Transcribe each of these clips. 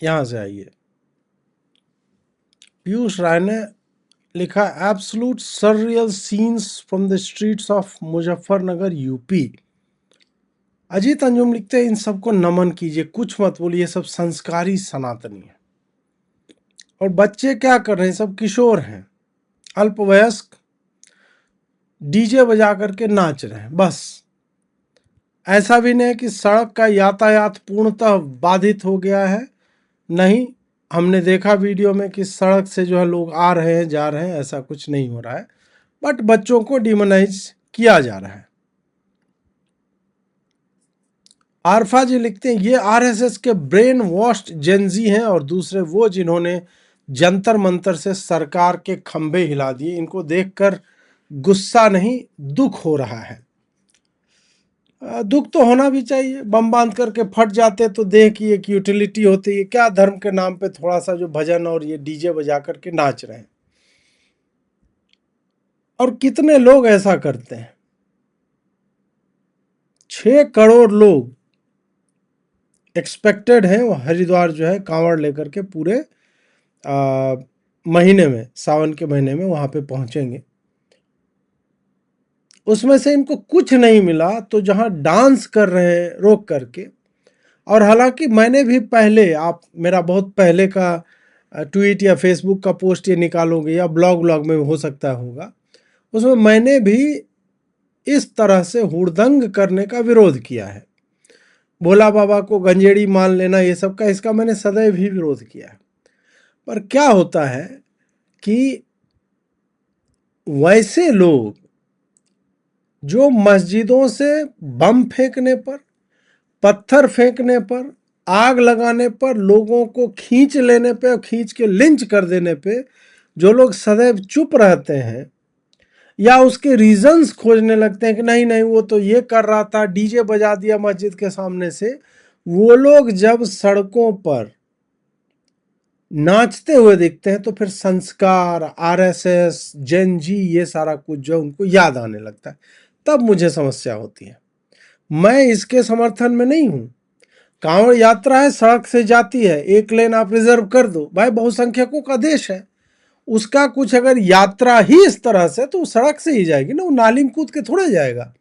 यहां से आइए। पीयूष राय ने लिखा, absolute surreal scenes from the streets of Muzaffarnagar UP. Ajit Anjum लिखते हैं, इन सबको नमन कीजिए, कुछ मत बोलिए, ये सब संस्कारी सनातनी है। और बच्चे क्या कर रहे हैं, सब किशोर हैं, अल्पवयस्क, डीजे बजा करके नाच रहे हैं बस। ऐसा भी नहीं है कि सड़क का यातायात पूर्णतः बाधित हो गया है, नहीं। हमने देखा वीडियो में कि सड़क से जो है लोग आ रहे हैं जा रहे हैं, ऐसा कुछ नहीं हो रहा है, बट बच्चों को डिमोनाइज किया जा रहा है। आरफा जी लिखते हैं, ये आरएसएस के ब्रेन वॉश्ड जेनजी हैं और दूसरे वो जिन्होंने जंतर मंतर से सरकार के खंभे हिला दिए। इनको देखकर गुस्सा नहीं दुख हो रहा है। दुख तो होना भी चाहिए, बम बांध करके फट जाते तो देह की एक यूटिलिटी होती है। क्या धर्म के नाम पे थोड़ा सा जो भजन और ये डीजे बजा करके नाच रहे हैं, और कितने लोग ऐसा करते हैं। 6 करोड़ लोग एक्सपेक्टेड हैं, वो हरिद्वार जो है कांवड़ लेकर के पूरे महीने में, सावन के महीने में वहां पे पहुंचेंगे। उसमें से इनको कुछ नहीं मिला तो जहां डांस कर रहे हैं रोक करके, और हालांकि मैंने भी पहले, आप मेरा बहुत पहले का ट्वीट या फेसबुक का पोस्ट ये निकालोगे या ब्लॉग में हो सकता होगा, उसमें मैंने भी इस तरह से हुड़दंग करने का विरोध किया है। भोला बाबा को गंजेड़ी मान लेना, ये सब का, इसका मैंने सदैव ही विरोध किया है। पर क्या होता है कि वैसे लोग जो मस्जिदों से बम फेंकने पर, पत्थर फेंकने पर, आग लगाने पर, लोगों को खींच लेने पे और खींच के लिंच कर देने पे जो लोग सदैव चुप रहते हैं या उसके रीजंस खोजने लगते हैं कि नहीं नहीं वो तो ये कर रहा था, डीजे बजा दिया मस्जिद के सामने से, वो लोग जब सड़कों पर नाचते हुए दिखते हैं तो फिर संस्कार, आरएसएस, जेन जी, ये सारा कुछ जो उनको याद आने लगता है, तब मुझे समस्या होती है। मैं इसके समर्थन में नहीं हूं। कांवड़ यात्रा है, सड़क से जाती है, एक लेन आप रिजर्व कर दो, भाई बहुसंख्यकों का देश है, उसका कुछ अगर यात्रा ही इस तरह से, तो सड़क से ही जाएगी ना, वो नाली में कूद के थोड़े जाएगा।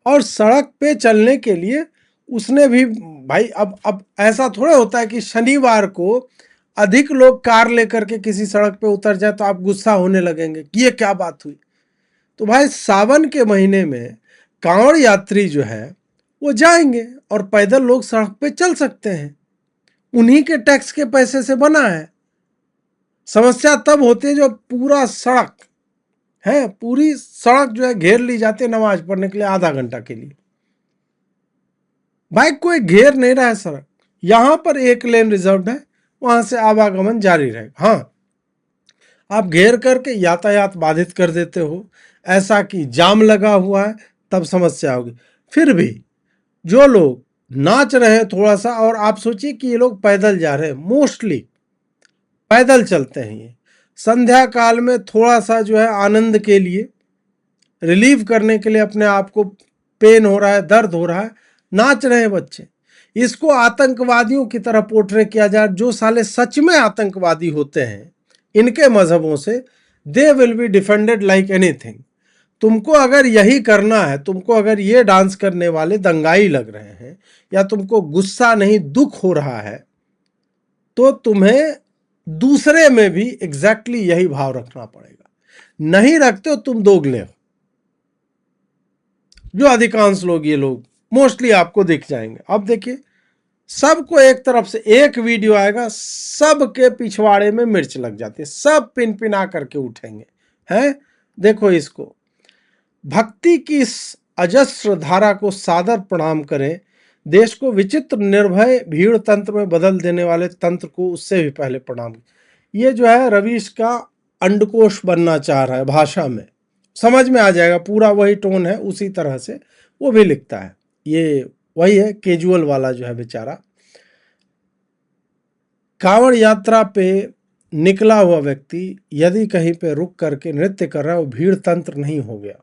और सड़क पे चलने के लिए उसने भी, भाई अब ऐसा थोड़ा होता है कि शनिवार को अधिक लोग कार लेकर के किसी सड़क पे उतर जाए तो आप गुस्सा होने लगेंगे कि ये क्या बात हुई। तो भाई सावन के महीने में कांवड़ यात्री जो है वो जाएंगे और पैदल लोग सड़क पे चल सकते हैं, उन्हीं के टैक्स के पैसे से बना है। समस्या तब होती है जो पूरा सड़क है, पूरी सड़क जो है घेर ली जाती है नमाज पढ़ने के लिए आधा घंटा के लिए। भाई कोई घेर नहीं रहा है सड़क, यहां पर एक लेन रिजर्व है, वहां से आवागमन जारी रहेगा। हाँ, आप घेर करके यातायात बाधित कर देते हो, ऐसा कि जाम लगा हुआ है, तब समस्या होगी। फिर भी जो लोग नाच रहे हैं थोड़ा सा, और आप सोचिए कि ये लोग पैदल जा रहे हैं, मोस्टली पैदल चलते हैं, ये संध्या काल में थोड़ा सा जो है आनंद के लिए, रिलीव करने के लिए, अपने आप को पेन हो रहा है, दर्द हो रहा है, नाच रहे हैं बच्चे। इसको आतंकवादियों की तरह पोर्ट्रे किया जाए, जो साले सच में आतंकवादी होते हैं इनके मजहबों से, they will be defended like anything. तुमको अगर यही करना है, तुमको अगर ये डांस करने वाले दंगाई लग रहे हैं, या तुमको गुस्सा नहीं दुख हो रहा है, तो तुम्हें दूसरे में भी एग्जैक्टली यही भाव रखना पड़ेगा। नहीं रखते हो तुम दोगले हो। जो अधिकांश लोग, ये लोग मोस्टली आपको दिख जाएंगे। अब देखिए, सबको एक तरफ से एक वीडियो आएगा, सबके पिछवाड़े में मिर्च लग जाती है, सब पिन पिना करके उठेंगे। हैं, देखो इसको, भक्ति की इस अजस्र धारा को सादर प्रणाम करें। देश को विचित्र निर्भय भीड़ तंत्र में बदल देने वाले तंत्र को उससे भी पहले प्रणाम। ये जो है रवीश का अंडकोश बनना चाह रहा है भाषा में, समझ में आ जाएगा, पूरा वही टोन है, उसी तरह से वो भी लिखता है। ये वही है, केजुअल वाला जो है बेचारा। कांवड़ यात्रा पे निकला हुआ व्यक्ति यदि कहीं पे रुक करके नृत्य कर रहा है, वो भीड़ तंत्र नहीं हो गया।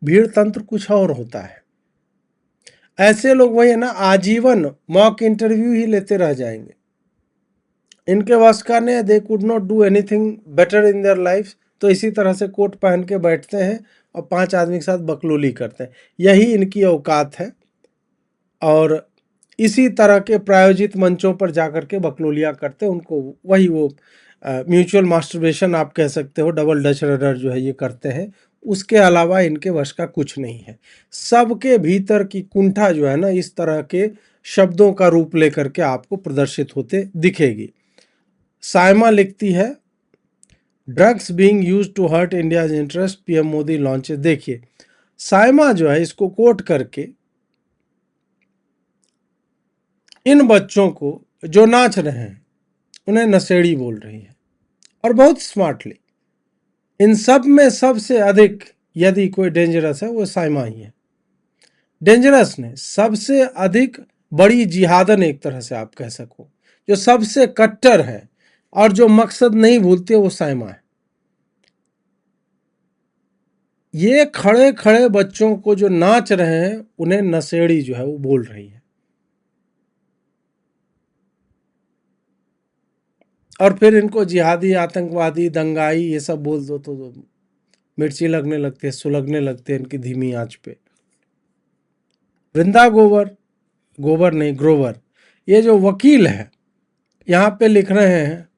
भीड़ तंत्र कुछ और होता है। ऐसे लोग वही है ना, आजीवन मॉक इंटरव्यू ही लेते रह जाएंगे। इनके वश का नहीं, they could not do anything better in their life, तो इसी तरह से कोट पहन के बैठते हैं और 5 आदमी के साथ बकलोली करते हैं। यही इनकी औकात है। और इसी तरह के प्रायोजित मंचों पर जाकर के बकलोलियाँ करते हैं। उनको वही वो म्यूचुअल मास्टरबेशन आप कह सकते हो, डबल डच रडर जो है ये करते हैं। उसके अलावा इनके वश का कुछ नहीं है। सबके भीतर की कुंठा जो है ना, इस तरह के शब्दों का रूप लेकर के आपको प्रदर्शित होते दिखेगी। साइमा लिखती है, drugs being used to hurt India's interest, PM Modi launches. देखिए साइमा जो है इसको कोट करके इन बच्चों को जो नाच रहे हैं उन्हें नशेड़ी बोल रही है, और बहुत स्मार्टली। इन सब में सबसे अधिक यदि कोई डेंजरस है वो साइमा ही है। डेंजरस ने सबसे अधिक बड़ी जिहादन एक तरह से आप कह सको, जो सबसे कट्टर है और जो मकसद नहीं भूलते वो साइमा है। ये खड़े खड़े बच्चों को जो नाच रहे हैं उन्हें नशेड़ी जो है वो बोल रही है। और फिर इनको जिहादी, आतंकवादी, दंगाई ये सब बोल दो तो मिर्ची लगने लगते हैं, सुलगने लगते हैं इनकी धीमी आंच पे। वृंदा गोवर, गोबर नहीं ग्रोवर, ये जो वकील है यहाँ पे लिख रहे हैं,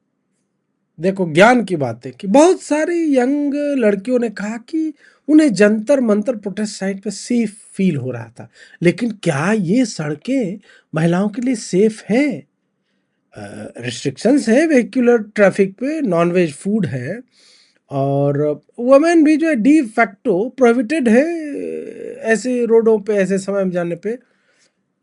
देखो ज्ञान की बातें कि बहुत सारी यंग लड़कियों ने कहा कि उन्हें जंतर मंतर प्रोटेस्ट साइट पे सेफ फील हो रहा था, लेकिन क्या ये सड़कें महिलाओं के लिए सेफ है? रिस्ट्रिक्शंस है वेहिकुलर ट्रैफिक पे, नॉन वेज फूड है, और वुमेन भी जो है डी फैक्टो प्रोहिबिटेड है ऐसे रोडों पे ऐसे समय में जाने पे।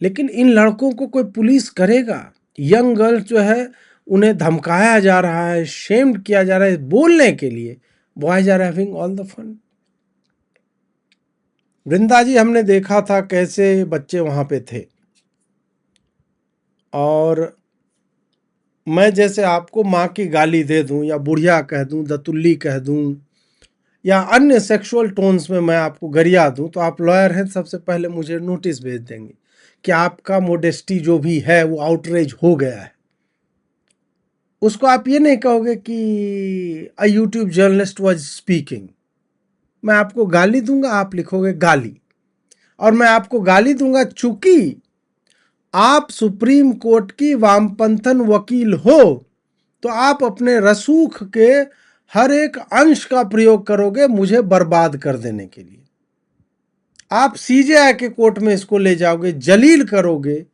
लेकिन इन लड़कों को कोई पुलिस करेगा? यंग गर्ल्स जो है उन्हें धमकाया जा रहा है, शेम्ड किया जा रहा है बोलने के लिए। Boys are having all the fun. Vrinda ji, हमने देखा था कैसे बच्चे वहां पे थे, और मैं जैसे आपको माँ की गाली दे दूं या बुढ़िया कह दूं, दतुल्ली कह दूं, या अन्य सेक्सुअल टोन्स में मैं आपको गरिया दूं, तो आप लॉयर हैं, सबसे पहले मुझे नोटिस भेज देंगे कि आपका मोडेस्टी जो भी है वो आउटरेज हो गया है। उसको आप ये नहीं कहोगे कि a YouTube journalist was speaking. मैं आपको गाली दूंगा, आप लिखोगे गाली, और मैं आपको गाली दूंगा चूंकि आप सुप्रीम कोर्ट की वामपंथन वकील हो, तो आप अपने रसूख के हर एक अंश का प्रयोग करोगे मुझे बर्बाद कर देने के लिए। आप सीजेआई के कोर्ट में इसको ले जाओगे, जलील करोगे,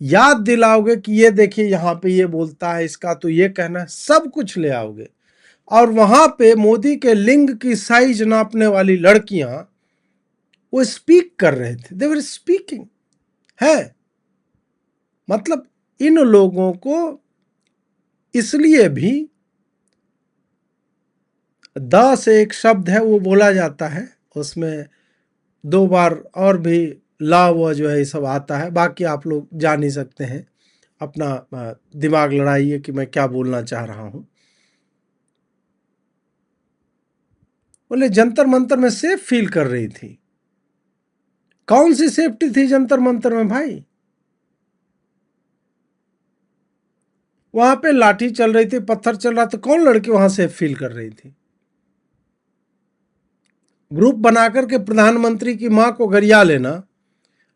याद दिलाओगे कि ये देखिए यहां पे ये बोलता है, इसका तो ये कहना है, सब कुछ ले आओगे। और वहां पे मोदी के लिंग की साइज नापने वाली लड़कियां वो स्पीक कर रहे थे, दे वर स्पीकिंग है। मतलब इन लोगों को इसलिए भी द से एक शब्द है वो बोला जाता है, उसमें 2 बार और भी ला हुआ जो है ये सब आता है। बाकी आप लोग जान ही सकते हैं, अपना दिमाग लड़ाइए कि मैं क्या बोलना चाह रहा हूं। बोले जंतर मंतर में सेफ फील कर रही थी। कौन सी सेफ्टी थी जंतर मंतर में भाई? वहां पे लाठी चल रही थी, पत्थर चल रहा था, कौन लड़की वहां सेफ फील कर रही थी? ग्रुप बनाकर के प्रधानमंत्री की मां को गरिया लेना,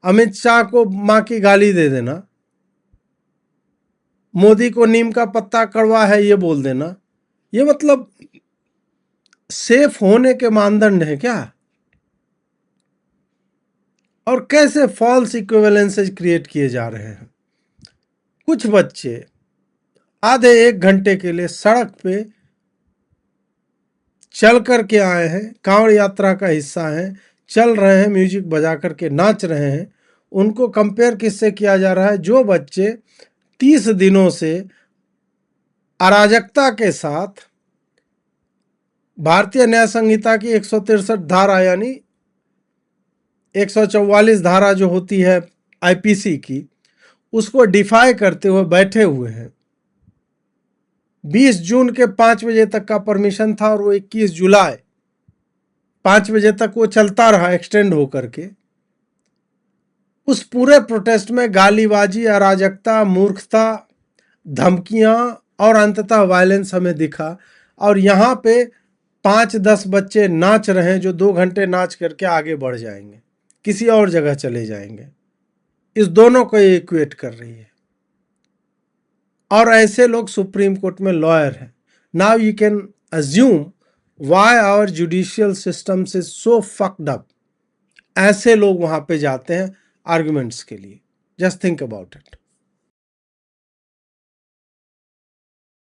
अमित शाह को मां की गाली दे देना, मोदी को नीम का पत्ता कड़वा है ये बोल देना, ये मतलब सेफ होने के मानदंड है क्या? और कैसे फॉल्स इक्विवेलेंसेज क्रिएट किए जा रहे हैं। कुछ बच्चे आधे 1 घंटे के लिए सड़क पे चल करके आए हैं, कांवड़ यात्रा का हिस्सा हैं, चल रहे हैं, म्यूजिक बजा करके नाच रहे हैं। उनको कंपेयर किससे किया जा रहा है? जो बच्चे 30 दिनों से अराजकता के साथ भारतीय न्याय संहिता की 163 धारा यानी 144 धारा जो होती है आईपीसी की, उसको डिफाई करते हुए बैठे हुए हैं। 20 जून के 5 बजे तक का परमिशन था और वो 21 जुलाई 5 बजे तक वो चलता रहा एक्सटेंड होकर के। उस पूरे प्रोटेस्ट में गालीबाजी, अराजकता, मूर्खता, धमकियां और अंततः वायलेंस हमें दिखा। और यहाँ पे 5-10 बच्चे नाच रहे हैं जो 2 घंटे नाच करके आगे बढ़ जाएंगे, किसी और जगह चले जाएंगे। इस दोनों को इक्वेट कर रही है। और ऐसे लोग सुप्रीम कोर्ट में लॉयर हैं। Now you can assume why our judicial system is so fucked up. ऐसे लोग वहां पे जाते हैं आर्गुमेंट्स के लिए। Just think about it.